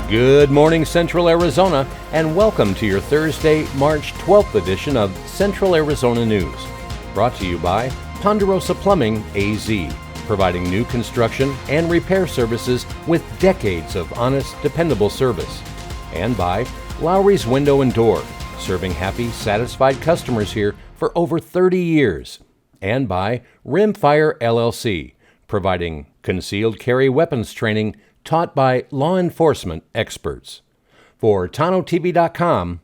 Good morning, Central Arizona, and welcome to your Thursday, March 12th edition of Central Arizona News. Brought to you by Ponderosa Plumbing AZ, providing new construction and repair services with decades of honest, dependable service. And by Lowry's Window and Door, serving happy, satisfied customers here for over 30 years. And by Rimfire LLC, providing concealed carry weapons training taught by law enforcement experts. For Tonto-TV.com,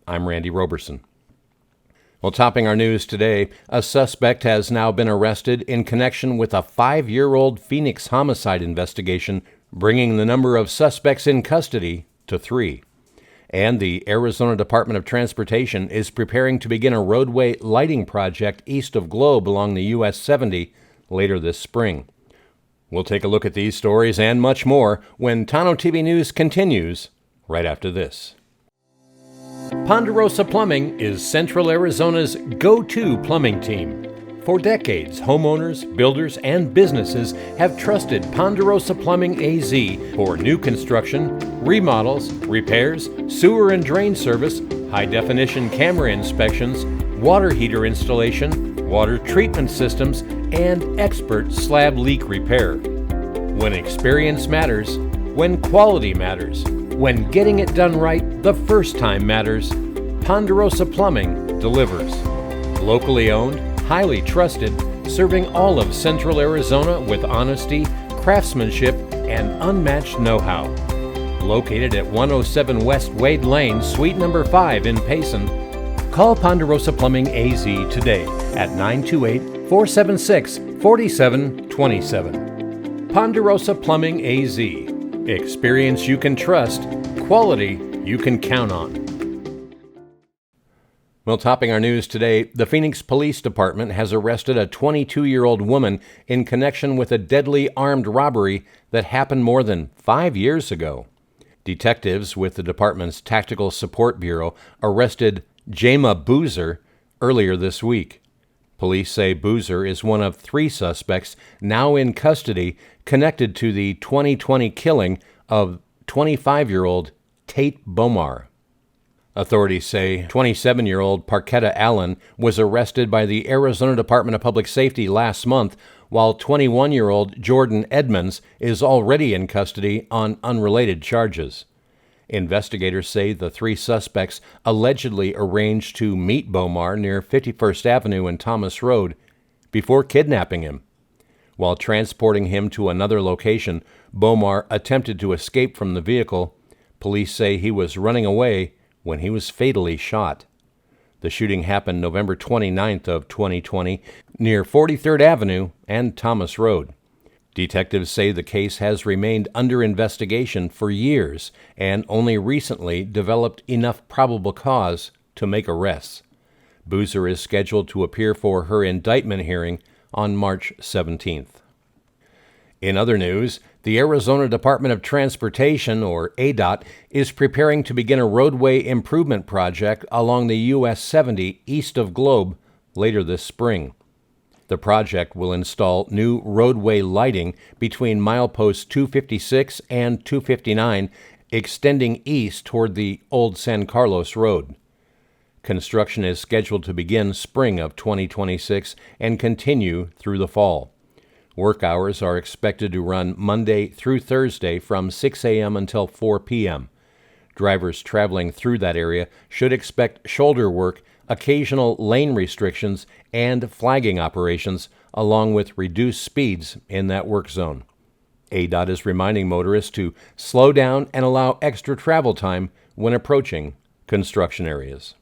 I'm Randy Roberson. Well, topping our news today, a suspect has now been arrested in connection with a 5-year-old Phoenix homicide investigation, bringing the number of suspects in custody to 3. And the Arizona Department of Transportation is preparing to begin a roadway lighting project east of Globe along the US 70 later this spring. We'll take a look at these stories and much more when Tonto-TV News continues right after this. Ponderosa Plumbing is Central Arizona's go-to plumbing team. For decades, homeowners, builders, and businesses have trusted Ponderosa Plumbing AZ for new construction, remodels, repairs, sewer and drain service, high-definition camera inspections, water heater installation, water treatment systems, and expert slab leak repair. When experience matters, when quality matters, when getting it done right the first time matters, Ponderosa Plumbing delivers. Locally owned, highly trusted, serving all of Central Arizona with honesty, craftsmanship, and unmatched know-how. Located at 107 West Wade Lane, Suite number 5 in Payson, call Ponderosa Plumbing AZ today at 928-476-4727. Ponderosa Plumbing AZ. Experience you can trust, quality you can count on. Well, topping our news today, the Phoenix Police Department has arrested a 22-year-old woman in connection with a deadly armed robbery that happened more than 5 years ago. Detectives with the department's Tactical Support Bureau arrested Jema Boozer earlier this week. Police say Boozer is one of 3 suspects now in custody connected to the 2020 killing of 25-year-old Tate Bomar. Authorities say 27-year-old Parketta Allen was arrested by the Arizona Department of Public Safety last month, while 21-year-old Jordan Edmonds is already in custody on unrelated charges. Investigators say the 3 suspects allegedly arranged to meet Bomar near 51st Avenue and Thomas Road before kidnapping him. While transporting him to another location, Bomar attempted to escape from the vehicle. Police say he was running away when he was fatally shot. The shooting happened November 29th of 2020 near 43rd Avenue and Thomas Road. Detectives say the case has remained under investigation for years and only recently developed enough probable cause to make arrests. Boozer is scheduled to appear for her indictment hearing on March 17th. In other news, the Arizona Department of Transportation, or ADOT, is preparing to begin a roadway improvement project along the US 70 east of Globe later this spring. The project will install new roadway lighting between mileposts 256 and 259, extending east toward the old San Carlos Road. Construction is scheduled to begin spring of 2026 and continue through the fall. Work hours are expected to run Monday through Thursday from 6 a.m. until 4 p.m. Drivers traveling through that area should expect shoulder work, occasional lane restrictions, and flagging operations, along with reduced speeds in that work zone. ADOT is reminding motorists to slow down and allow extra travel time when approaching construction areas.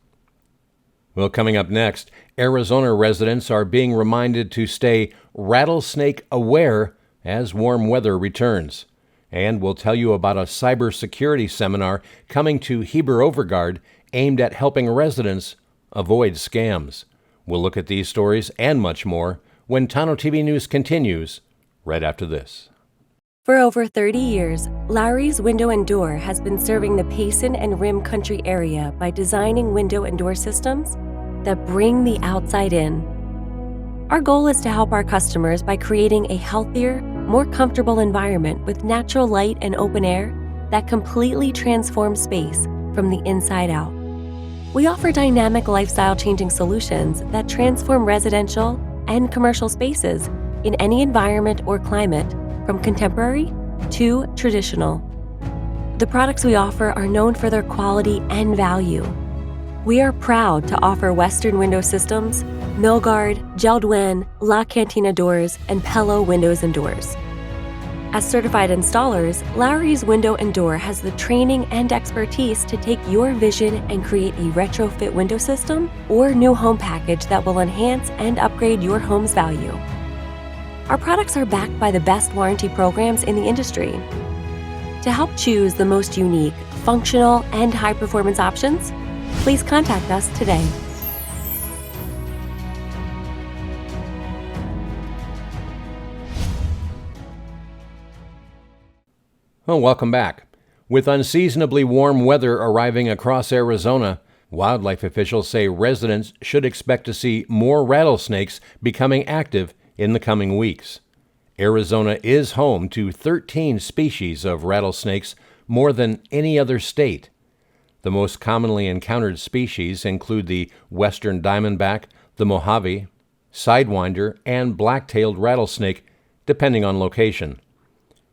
Well, coming up next, Arizona residents are being reminded to stay rattlesnake aware as warm weather returns. And we'll tell you about a cybersecurity seminar coming to Heber-Overgaard aimed at helping residents avoid scams. We'll look at these stories and much more when Tonto-TV News continues right after this. For over 30 years, Lowry's Window and Door has been serving the Payson and Rim Country area by designing window and door systems that bring the outside in. Our goal is to help our customers by creating a healthier, more comfortable environment with natural light and open air that completely transform space from the inside out. We offer dynamic lifestyle-changing solutions that transform residential and commercial spaces in any environment or climate, from contemporary to traditional. The products we offer are known for their quality and value. We are proud to offer Western window systems, Milgard, Geldwin, La Cantina doors, and Pello windows and doors. As certified installers, Lowry's Window and Door has the training and expertise to take your vision and create a retrofit window system or new home package that will enhance and upgrade your home's value. Our products are backed by the best warranty programs in the industry. To help choose the most unique, functional, and high-performance options, please contact us today. Well, welcome back. With unseasonably warm weather arriving across Arizona, wildlife officials say residents should expect to see more rattlesnakes becoming active in the coming weeks. Arizona is home to 13 species of rattlesnakes, more than any other state. The most commonly encountered species include the western diamondback, the Mojave, sidewinder, and black-tailed rattlesnake, depending on location.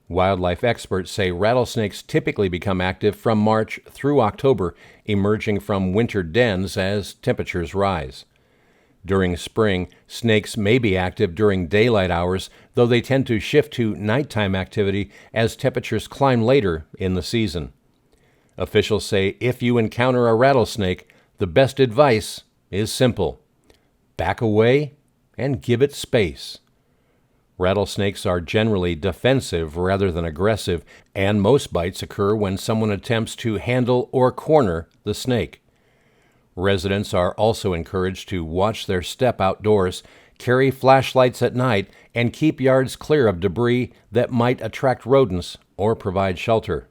Wildlife experts say rattlesnakes typically become active from March through October, emerging from winter dens as temperatures rise. During spring, snakes may be active during daylight hours, though they tend to shift to nighttime activity as temperatures climb later in the season. Officials say if you encounter a rattlesnake, the best advice is simple: back away and give it space. Rattlesnakes are generally defensive rather than aggressive, and most bites occur when someone attempts to handle or corner the snake. Residents are also encouraged to watch their step outdoors, carry flashlights at night, and keep yards clear of debris that might attract rodents or provide shelter.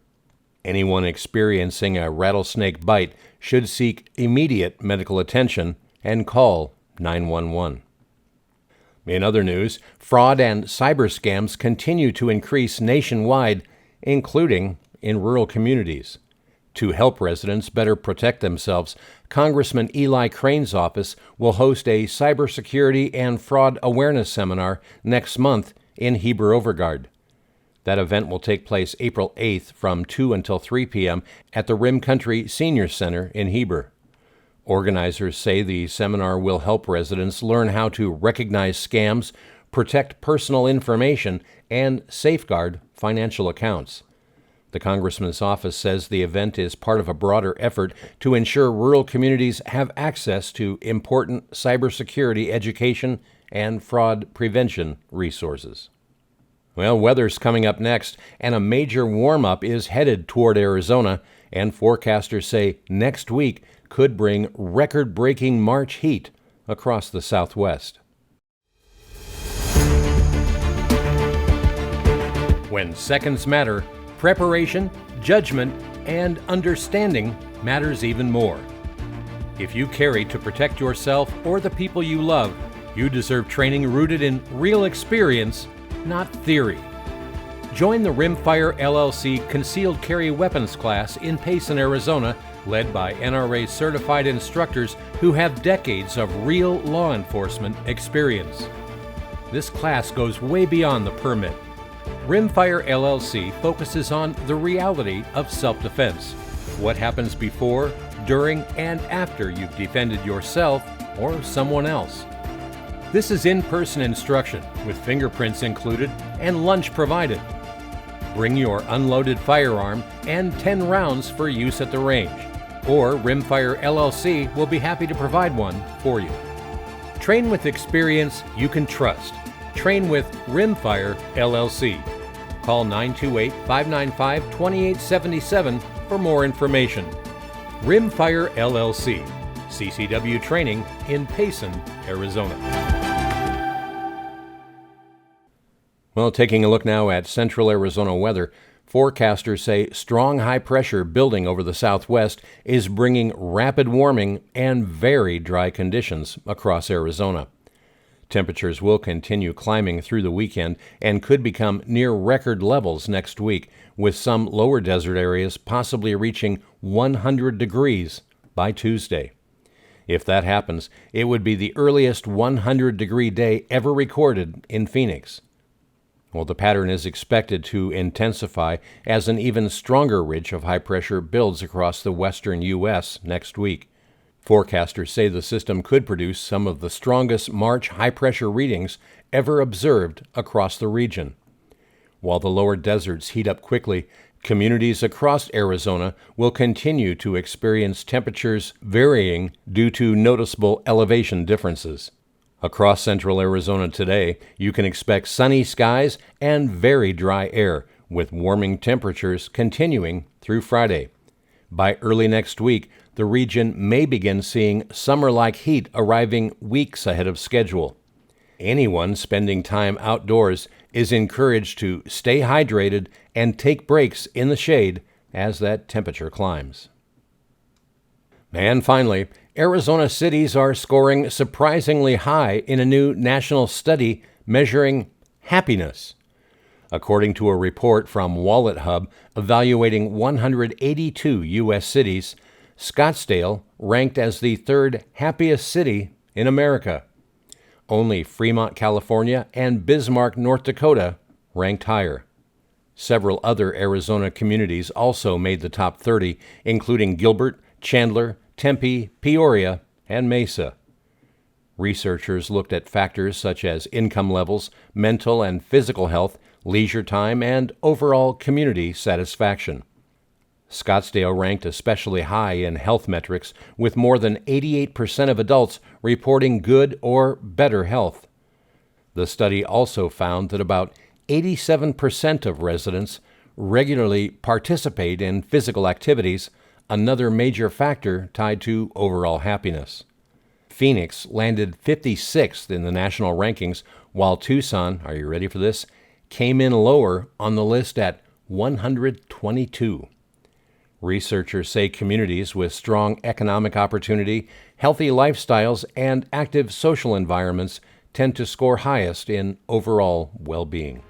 Anyone experiencing a rattlesnake bite should seek immediate medical attention and call 911. In other news, fraud and cyber scams continue to increase nationwide, including in rural communities. To help residents better protect themselves, Congressman Eli Crane's office will host a cybersecurity and fraud awareness seminar next month in Heber-Overgaard. That event will take place April 8th from 2 until 3 p.m. at the Rim Country Senior Center in Heber. Organizers say the seminar will help residents learn how to recognize scams, protect personal information, and safeguard financial accounts. The Congressman's office says the event is part of a broader effort to ensure rural communities have access to important cybersecurity education and fraud prevention resources. Well, weather's coming up next, and a major warm-up is headed toward Arizona, and forecasters say next week could bring record-breaking March heat across the Southwest. When seconds matter, preparation, judgment, and understanding matters even more. If you carry to protect yourself or the people you love, you deserve training rooted in real experience, not theory. Join the Rimfire LLC Concealed Carry Weapons class in Payson, Arizona, led by NRA certified instructors who have decades of real law enforcement experience. This class goes way beyond the permit. Rimfire LLC focuses on the reality of self-defense. What happens before, during, and after you've defended yourself or someone else. This is in-person instruction with fingerprints included and lunch provided. Bring your unloaded firearm and 10 rounds for use at the range, or Rimfire LLC will be happy to provide one for you. Train with experience you can trust. Train with Rimfire LLC. Call 928-595-2877 for more information. Rimfire LLC, CCW Training in Payson, Arizona. Well, taking a look now at central Arizona weather, forecasters say strong high pressure building over the southwest is bringing rapid warming and very dry conditions across Arizona. Temperatures will continue climbing through the weekend and could become near record levels next week, with some lower desert areas possibly reaching 100 degrees by Tuesday. If that happens, it would be the earliest 100-degree day ever recorded in Phoenix. Well, the pattern is expected to intensify as an even stronger ridge of high pressure builds across the western U.S. next week. Forecasters say the system could produce some of the strongest March high-pressure readings ever observed across the region. While the lower deserts heat up quickly, communities across Arizona will continue to experience temperatures varying due to noticeable elevation differences. Across central Arizona today, you can expect sunny skies and very dry air, with warming temperatures continuing through Friday. By early next week, the region may begin seeing summer-like heat arriving weeks ahead of schedule. Anyone spending time outdoors is encouraged to stay hydrated and take breaks in the shade as that temperature climbs. And finally, Arizona cities are scoring surprisingly high in a new national study measuring happiness. According to a report from Wallet Hub evaluating 182 U.S. cities, Scottsdale ranked as the third happiest city in America. Only Fremont, California, and Bismarck, North Dakota ranked higher. Several other Arizona communities also made the top 30, including Gilbert, Chandler, Tempe, Peoria, and Mesa. Researchers looked at factors such as income levels, mental and physical health, leisure time, and overall community satisfaction. Scottsdale ranked especially high in health metrics, with more than 88% of adults reporting good or better health. The study also found that about 87% of residents regularly participate in physical activities, another major factor tied to overall happiness. Phoenix landed 56th in the national rankings, while Tucson, are you ready for this, came in lower on the list at 122. Researchers say communities with strong economic opportunity, healthy lifestyles, and active social environments tend to score highest in overall well-being.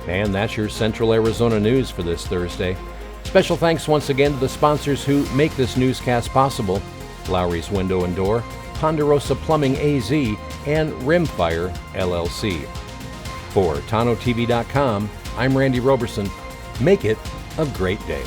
And that's your Central Arizona news for this Thursday. Special thanks once again to the sponsors who make this newscast possible: Lowry's Window and Door, Ponderosa Plumbing AZ, and Rimfire LLC. For Tonto-TV.com, I'm Randy Roberson. Make it a great day.